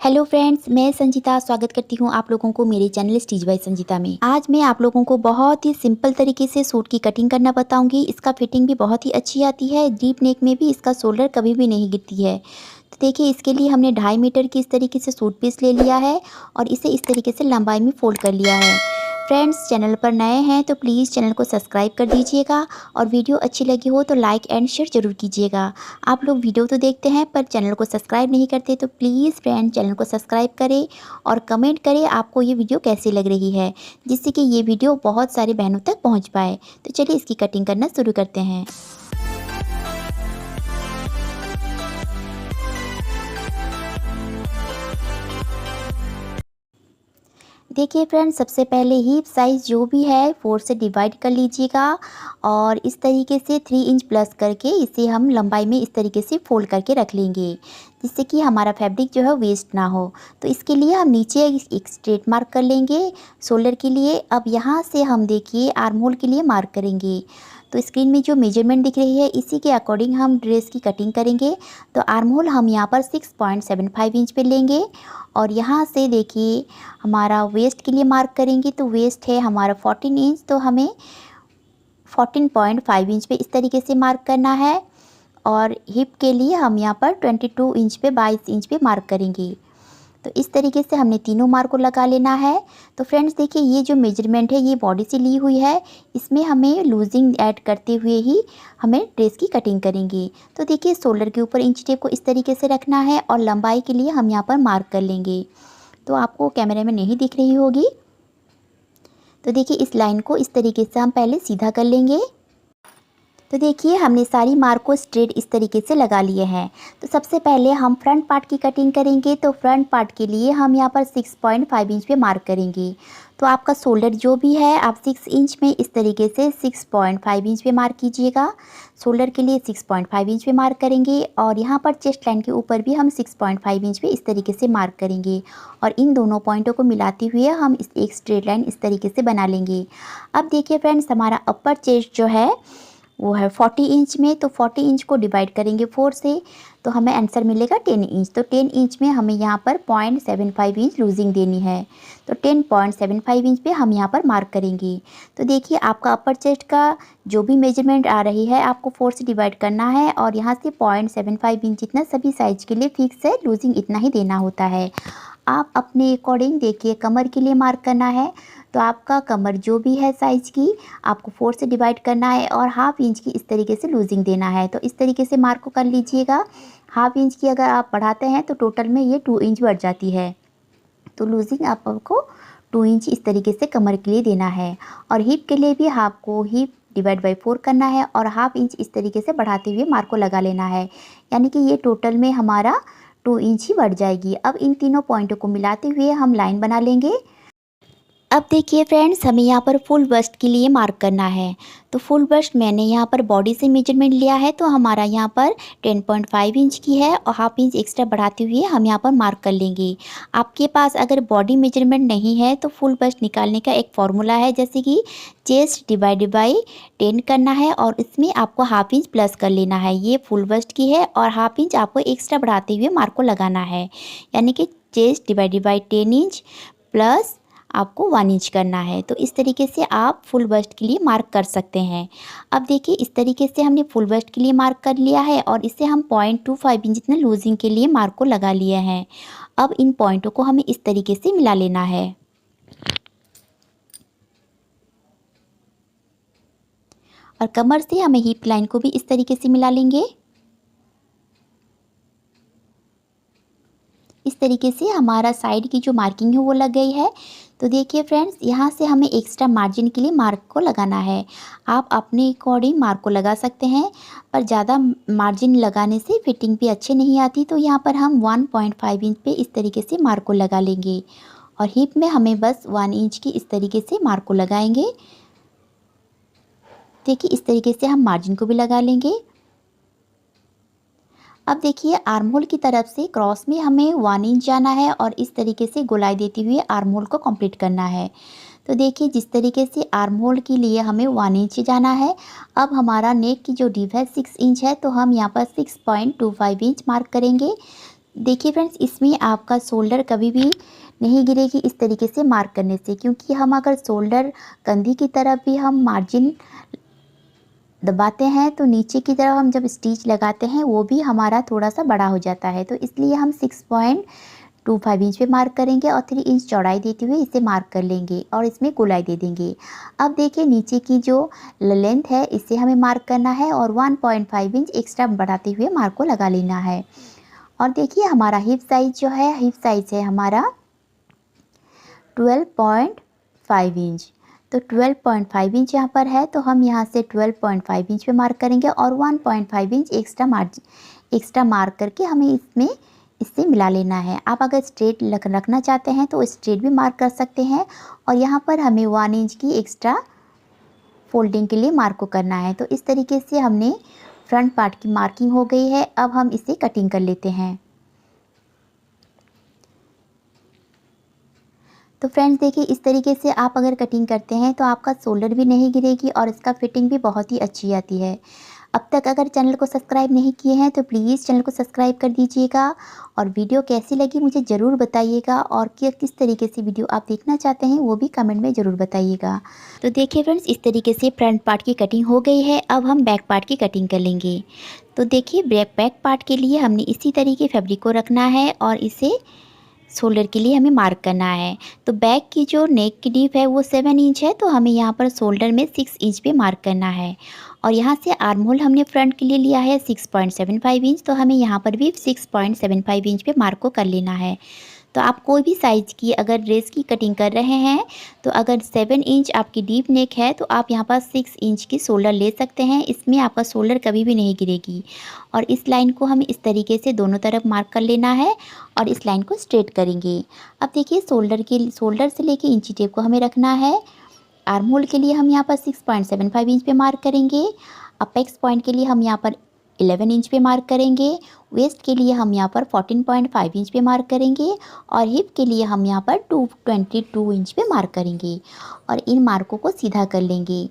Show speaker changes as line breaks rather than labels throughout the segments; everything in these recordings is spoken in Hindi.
हेलो फ्रेंड्स, मैं संजीता स्वागत करती हूँ आप लोगों को मेरे चैनल स्टिच बाय संजीता में। आज मैं आप लोगों को बहुत ही सिंपल तरीके से सूट की कटिंग करना बताऊंगी। इसका फिटिंग भी बहुत ही अच्छी आती है। डीप नेक में भी इसका शोल्डर कभी भी नहीं गिरती है। तो देखिए, इसके लिए हमने 2.5 मीटर की इस तरीके से सूट पीस ले लिया है और इसे इस तरीके से लंबाई में फोल्ड कर लिया है। फ्रेंड्स, चैनल पर नए हैं तो प्लीज़ चैनल को सब्सक्राइब कर दीजिएगा और वीडियो अच्छी लगी हो तो लाइक एंड शेयर ज़रूर कीजिएगा। आप लोग वीडियो तो देखते हैं पर चैनल को सब्सक्राइब नहीं करते, तो प्लीज़ फ्रेंड चैनल को सब्सक्राइब करें और कमेंट करें आपको ये वीडियो कैसी लग रही है, जिससे कि ये वीडियो बहुत सारे बहनों तक पहुँच पाए। तो चलिए इसकी कटिंग करना शुरू करते हैं। देखिए फ्रेंड्स, सबसे पहले हिप साइज़ जो भी है 4 से डिवाइड कर लीजिएगा और इस तरीके से 3 इंच प्लस करके इसे हम लंबाई में इस तरीके से फोल्ड करके रख लेंगे, जिससे कि हमारा फैब्रिक जो है वेस्ट ना हो। तो इसके लिए हम नीचे एक स्ट्रेट मार्क कर लेंगे शोल्डर के लिए। अब यहाँ से हम देखिए आर्म होल के लिए मार्क करेंगे। तो स्क्रीन में जो मेजरमेंट दिख रही है इसी के अकॉर्डिंग हम ड्रेस की कटिंग करेंगे। तो आर्म होल हम यहाँ पर 6.75 इंच पे लेंगे और यहाँ से देखिए हमारा वेस्ट के लिए मार्क करेंगे। तो वेस्ट है हमारा 14 इंच, तो हमें 14.5 इंच पे इस तरीके से मार्क करना है। और हिप के लिए हम यहाँ पर 22 इंच पे 22 इंच पे मार्क करेंगे। तो इस तरीके से हमने तीनों मार्क को लगा लेना है। तो फ्रेंड्स देखिए, ये जो मेजरमेंट है ये बॉडी से ली हुई है, इसमें हमें लूजिंग ऐड करते हुए ही हमें ड्रेस की कटिंग करेंगे। तो देखिए, शोल्डर के ऊपर इंच टेप को इस तरीके से रखना है और लंबाई के लिए हम यहाँ पर मार्क कर लेंगे। तो आपको कैमरे में नहीं दिख रही होगी। तो देखिए, इस लाइन को इस तरीके से हम पहले सीधा कर लेंगे। तो देखिए, हमने सारी मार्क को स्ट्रेट इस तरीके से लगा लिए हैं। तो सबसे पहले हम फ्रंट पार्ट की कटिंग करेंगे। तो फ्रंट पार्ट के लिए हम यहाँ पर 6.5 इंच पे मार्क करेंगे। तो आपका शोल्डर जो भी है आप 6 इंच में इस तरीके से 6.5 इंच पे मार्क कीजिएगा। शोल्डर के लिए 6.5 इंच पे मार्क करेंगे और यहाँ पर चेस्ट लाइन के ऊपर भी हम 6.5 इंच पे इस तरीके से मार्क करेंगे और इन दोनों पॉइंटों को मिलाते हुए हम एक स्ट्रेट लाइन इस तरीके से बना लेंगे। अब देखिए फ्रेंड्स, हमारा अपर चेस्ट जो है वो है 40 इंच में। तो 40 इंच को डिवाइड करेंगे 4 से, तो हमें आंसर मिलेगा 10 इंच। तो 10 इंच में हमें यहाँ पर 0.75 इंच लूजिंग देनी है। तो 10.75 इंच पे हम यहाँ पर मार्क करेंगे। तो देखिए, आपका अपर चेस्ट का जो भी मेजरमेंट आ रही है आपको 4 से डिवाइड करना है और यहाँ से 0.75 इंच इतना सभी साइज के लिए फिक्स है, लूजिंग इतना ही देना होता है। आप अपने अकॉर्डिंग देखिए, कमर के लिए मार्क करना है। तो आपका कमर जो भी है साइज़ की आपको 4 से डिवाइड करना है और हाफ इंच की इस तरीके से लूजिंग देना है। तो इस तरीके से मार्क को कर लीजिएगा। हाफ इंच की अगर आप बढ़ाते हैं तो टोटल में ये 2 इंच बढ़ जाती है। तो लूजिंग आपको 2 इंच इस तरीके से कमर के लिए देना है। और हिप के लिए भी आपको हिप डिवाइड बाई 4 करना है और हाफ इंच इस तरीके से बढ़ाते हुए मार्क को लगा लेना है, यानी कि ये टोटल में हमारा 2 इंच ही बढ़ जाएगी। अब इन तीनों पॉइंटों को मिलाते हुए हम लाइन बना लेंगे। अब देखिए फ्रेंड्स, हमें यहाँ पर फुल बस्ट के लिए मार्क करना है। तो फुल बस्ट मैंने यहाँ पर बॉडी से मेजरमेंट लिया है, तो हमारा यहाँ पर 10.5 इंच की है और हाफ इंच एक्स्ट्रा बढ़ाते हुए हम यहाँ पर मार्क कर लेंगे। आपके पास अगर बॉडी मेजरमेंट नहीं है तो फुल बस्ट निकालने का एक फॉर्मूला है, जैसे कि चेस्ट डिवाइडेड बाई 10 करना है और इसमें आपको हाफ इंच प्लस कर लेना है। ये फुल बस्ट की है और हाफ इंच आपको एक्स्ट्रा बढ़ाते हुए मार्क को लगाना है, यानी कि chest divided by 10 inch plus आपको 1 इंच करना है। तो इस तरीके से आप फुल बस्ट के लिए मार्क कर सकते हैं। अब देखिए, इस तरीके से हमने फुल बस्ट के लिए मार्क कर लिया है और इसे हम 0.25 इंच जितना लूजिंग के लिए मार्क को लगा लिया है। अब इन पॉइंटों को हमें इस तरीके से मिला लेना है और कमर से हमें हिप लाइन को भी इस तरीके से मिला लेंगे। इस तरीके से हमारा साइड की जो मार्किंग है वो लग गई है। तो देखिए फ्रेंड्स, यहाँ से हमें एक्स्ट्रा मार्जिन के लिए मार्क को लगाना है। आप अपने अकॉर्डिंग मार्क को लगा सकते हैं, पर ज़्यादा मार्जिन लगाने से फिटिंग भी अच्छी नहीं आती। तो यहाँ पर हम 1.5 इंच पे इस तरीके से मार्क को लगा लेंगे और हिप में हमें बस 1 इंच की इस तरीके से मार्क को लगाएंगे। देखिए, इस तरीके से हम मार्जिन को भी लगा लेंगे। अब देखिए, आर्म होल की तरफ से क्रॉस में हमें 1 इंच जाना है और इस तरीके से गोलाई देते हुए आर्म होल को कंप्लीट करना है। तो देखिए, जिस तरीके से आर्म होल के लिए हमें 1 इंच जाना है। अब हमारा नेक की जो डीप है 6 इंच है, तो हम यहाँ पर 6.25 इंच मार्क करेंगे। देखिए फ्रेंड्स, इसमें आपका शोल्डर कभी भी नहीं गिरेगी इस तरीके से मार्क करने से, क्योंकि हम अगर शोल्डर कंधी की तरफ भी हम मार्जिन दबाते हैं तो नीचे की तरफ हम जब स्टिच लगाते हैं वो भी हमारा थोड़ा सा बड़ा हो जाता है। तो इसलिए हम 6.25 इंच पे मार्क करेंगे और 3 इंच चौड़ाई देते हुए इसे मार्क कर लेंगे और इसमें गोलाई दे देंगे। अब देखिए नीचे की जो लेंथ है इसे हमें मार्क करना है और 1.5 इंच एक्स्ट्रा बढ़ाते हुए मार्क को लगा लेना है। और देखिए हमारा हिप साइज़ जो है, हिप साइज़ है हमारा 12.5 इंच। तो 12.5 इंच यहाँ पर है, तो हम यहाँ से 12.5 इंच पे मार्क करेंगे और 1.5 इंच एक्स्ट्रा मार्क करके हमें इससे मिला लेना है। आप अगर स्ट्रेट रखना चाहते हैं तो स्ट्रेट भी मार्क कर सकते हैं और यहाँ पर हमें 1 इंच की एक्स्ट्रा फोल्डिंग के लिए मार्क को करना है। तो इस तरीके से हमने फ्रंट पार्ट की मार्किंग हो गई है। अब हम इसे कटिंग कर लेते हैं। तो फ्रेंड्स देखिए, इस तरीके से आप अगर कटिंग करते हैं तो आपका शोल्डर भी नहीं गिरेगी और इसका फिटिंग भी बहुत ही अच्छी आती है। अब तक अगर चैनल को सब्सक्राइब नहीं किए हैं तो प्लीज़ चैनल को सब्सक्राइब कर दीजिएगा और वीडियो कैसी लगी मुझे ज़रूर बताइएगा और किस तरीके से वीडियो आप देखना चाहते हैं वो भी कमेंट में ज़रूर बताइएगा। तो देखिए फ्रेंड्स, इस तरीके से फ्रंट पार्ट की कटिंग हो गई है। अब हम बैक पार्ट की कटिंग कर लेंगे। तो देखिए बैक पार्ट के लिए हमने इसी तरीके फैब्रिक को रखना है और इसे शोल्डर के लिए हमें मार्क करना है। तो बैक की जो नेक की डीप है वो 7 इंच है, तो हमें यहाँ पर शोल्डर में 6 इंच पे मार्क करना है। और यहाँ से आर्म होल हमने फ्रंट के लिए लिया है 6.75 इंच, तो हमें यहाँ पर भी 6.75 इंच पे मार्क को कर लेना है। तो आप कोई भी साइज़ की अगर ड्रेस की कटिंग कर रहे हैं तो अगर 7 इंच आपकी डीप नेक है तो आप यहाँ पर 6 इंच की शोल्डर ले सकते हैं। इसमें आपका शोल्डर कभी भी नहीं गिरेगी। और इस लाइन को हमें इस तरीके से दोनों तरफ मार्क कर लेना है और इस लाइन को स्ट्रेट करेंगे। अब देखिए शोल्डर से लेके इंची टेप को हमें रखना है। आर्म होल के लिए हम यहाँ पर 6.75 इंच पे मार्क करेंगे। अपेक्स पॉइंट के लिए हम यहाँ पर 11 इंच पे मार्क करेंगे। वेस्ट के लिए हम यहाँ पर 14.5 इंच पे मार्क करेंगे और हिप के लिए हम यहाँ पर 22 इंच पे मार्क करेंगे और इन मार्कों को सीधा कर लेंगे।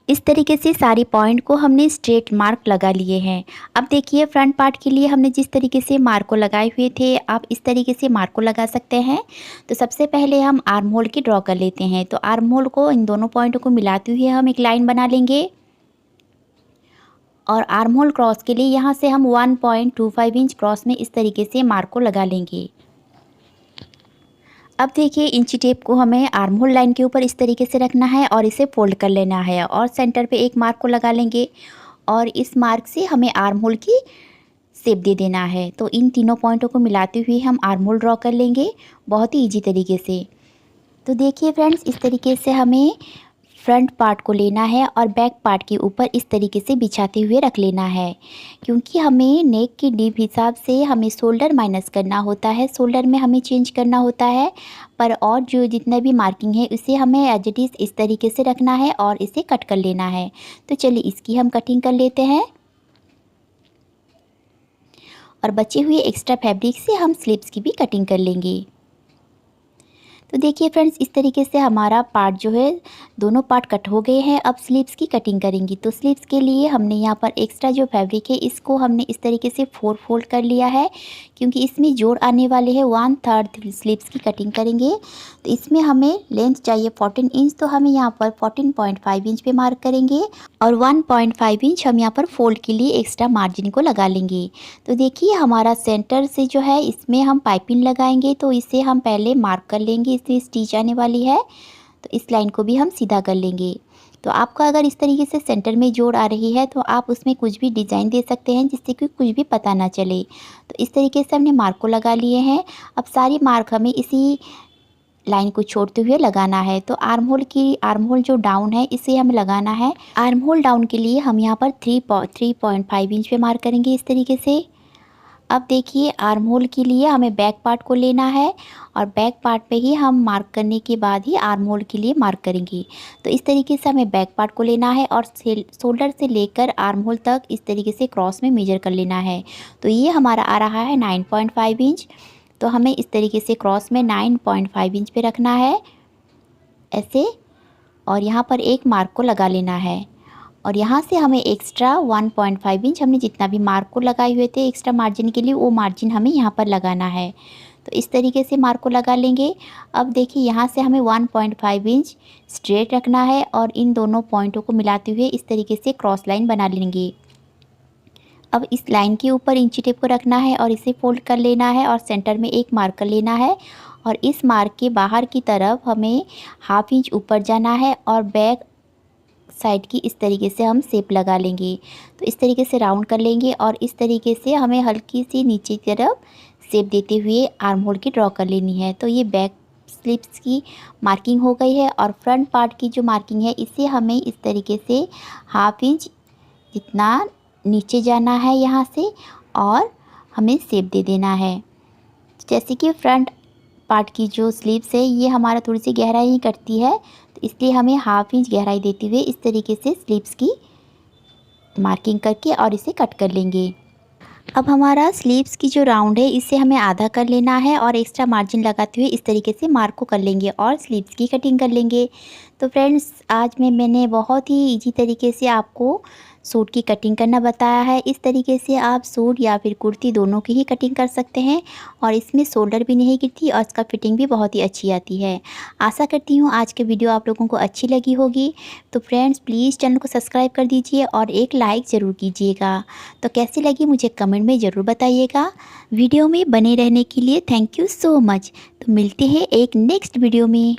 इस तरीके से सारी पॉइंट को हमने स्ट्रेट मार्क लगा लिए हैं। अब देखिए फ्रंट पार्ट के लिए हमने जिस तरीके से मार्क को लगाए हुए थे, आप इस तरीके से मार्क को लगा सकते हैं। तो सबसे पहले हम आर्म होल की ड्रॉ कर लेते हैं। तो आर्म होल को इन दोनों पॉइंटों को मिलाते हुए हम एक लाइन बना लेंगे और आर्म होल क्रॉस के लिए यहाँ से हम 1.25 इंच क्रॉस में इस तरीके से मार्क को लगा लेंगे। अब देखिए इंची टेप को हमें आर्म होल लाइन के ऊपर इस तरीके से रखना है और इसे फोल्ड कर लेना है और सेंटर पे एक मार्क को लगा लेंगे और इस मार्क से हमें आर्म होल की शेप दे देना है। तो इन तीनों पॉइंटों को मिलाते हुए हम आर्म होल ड्रॉ कर लेंगे बहुत ही ईजी तरीके से। तो देखिए फ्रेंड्स, इस तरीके से हमें फ्रंट पार्ट को लेना है और बैक पार्ट के ऊपर इस तरीके से बिछाते हुए रख लेना है, क्योंकि हमें नेक की डीप हिसाब से हमें शोल्डर माइनस करना होता है, शोल्डर में हमें चेंज करना होता है। पर और जो जितना भी मार्किंग है उसे हमें एज इट इज़ इस तरीके से रखना है और इसे कट कर लेना है। तो चलिए इसकी हम कटिंग कर लेते हैं और बचे हुए एक्स्ट्रा फैब्रिक से हम स्लीव्स की भी कटिंग कर लेंगे। तो देखिए फ्रेंड्स, इस तरीके से हमारा पार्ट जो है दोनों पार्ट कट हो गए हैं। अब स्लीव्स की कटिंग करेंगी। तो स्लीव्स के लिए हमने यहाँ पर एक्स्ट्रा जो फैब्रिक है इसको हमने इस तरीके से 4 फोल्ड कर लिया है, क्योंकि इसमें जोड़ आने वाले हैं। 1/3 स्लीव्स की कटिंग करेंगे। तो इसमें हमें लेंथ चाहिए 14 इंच, तो हमें यहाँ पर 14.5 इंच पे मार्क करेंगे और 1.5 इंच हम यहाँ पर फोल्ड के लिए एक्स्ट्रा मार्जिन को लगा लेंगे। तो देखिए हमारा सेंटर से जो है इसमें हम पाइपिंग लगाएंगे, तो इसे हम पहले मार्क कर लेंगे। इसमें स्टिच आने वाली है तो इस लाइन को भी हम सीधा कर लेंगे। तो आपका अगर इस तरीके से सेंटर में जोड़ आ रही है तो आप उसमें कुछ भी डिज़ाइन दे सकते हैं जिससे कि कुछ भी पता ना चले। तो इस तरीके से हमने मार्क को लगा लिए हैं। अब सारी मार्क हमें इसी लाइन को छोड़ते हुए लगाना है। तो आर्म होल जो डाउन है इसे हमें लगाना है। आर्म होल डाउन के लिए हम यहाँ पर 3.5 इंच पे मार्क करेंगे इस तरीके से। अब देखिए आर्म होल के लिए हमें बैक पार्ट को लेना है और बैक पार्ट पे ही हम मार्क करने के बाद ही आर्म होल के लिए मार्क करेंगे। तो इस तरीके से हमें बैक पार्ट को लेना है और शोल्डर से लेकर आर्म होल तक इस तरीके से क्रॉस में मेजर कर लेना है। तो ये हमारा आ रहा है 9.5 इंच। तो हमें इस तरीके से क्रॉस में 9.5 इंच पे रखना है ऐसे, और यहाँ पर एक मार्क को लगा लेना है और यहाँ से हमें एक्स्ट्रा 1.5 इंच हमने जितना भी मार्क को लगाए हुए थे एक्स्ट्रा मार्जिन के लिए, वो मार्जिन हमें यहाँ पर लगाना है। तो इस तरीके से मार्क को लगा लेंगे। अब देखिए यहाँ से हमें 1.5 इंच स्ट्रेट रखना है और इन दोनों पॉइंटों को मिलाते हुए इस तरीके से क्रॉस लाइन बना लेंगे। अब इस लाइन के ऊपर इंची टेप को रखना है और इसे फोल्ड कर लेना है और सेंटर में एक मार्कर लेना है और इस मार्क के बाहर की तरफ हमें हाफ इंच ऊपर जाना है और बैक साइड की इस तरीके से हम शेप लगा लेंगे। तो इस तरीके से राउंड कर लेंगे और इस तरीके से हमें हल्की सी नीचे की तरफ शेप देते हुए आर्म होल की ड्रॉ कर लेनी है। तो ये बैक स्लीव्स की मार्किंग हो गई है और फ्रंट पार्ट की जो मार्किंग है इसे हमें इस तरीके से हाफ इंच जितना नीचे जाना है यहाँ से और हमें शेप दे देना है। जैसे कि फ्रंट पार्ट की जो स्लीव्स है ये हमारा थोड़ी सी गहराई ही करती है, तो इसलिए हमें हाफ इंच गहराई देते हुए इस तरीके से स्लीव्स की मार्किंग करके और इसे कट कर लेंगे। अब हमारा स्लीव्स की जो राउंड है इसे हमें आधा कर लेना है और एक्स्ट्रा मार्जिन लगाते हुए इस तरीके से मार्क को कर लेंगे और स्लीव्स की कटिंग कर लेंगे। तो फ्रेंड्स आज मैंने बहुत ही इजी तरीके से आपको सूट की कटिंग करना बताया है। इस तरीके से आप सूट या फिर कुर्ती दोनों की ही कटिंग कर सकते हैं और इसमें शोल्डर भी नहीं गिरती और इसका फिटिंग भी बहुत ही अच्छी आती है। आशा करती हूँ आज की वीडियो आप लोगों को अच्छी लगी होगी। तो फ्रेंड्स प्लीज़ चैनल को सब्सक्राइब कर दीजिए और एक लाइक ज़रूर कीजिएगा। तो कैसी लगी मुझे कमेंट में ज़रूर बताइएगा। वीडियो में बने रहने के लिए थैंक यू सो मच। तो मिलते हैं एक नेक्स्ट वीडियो में।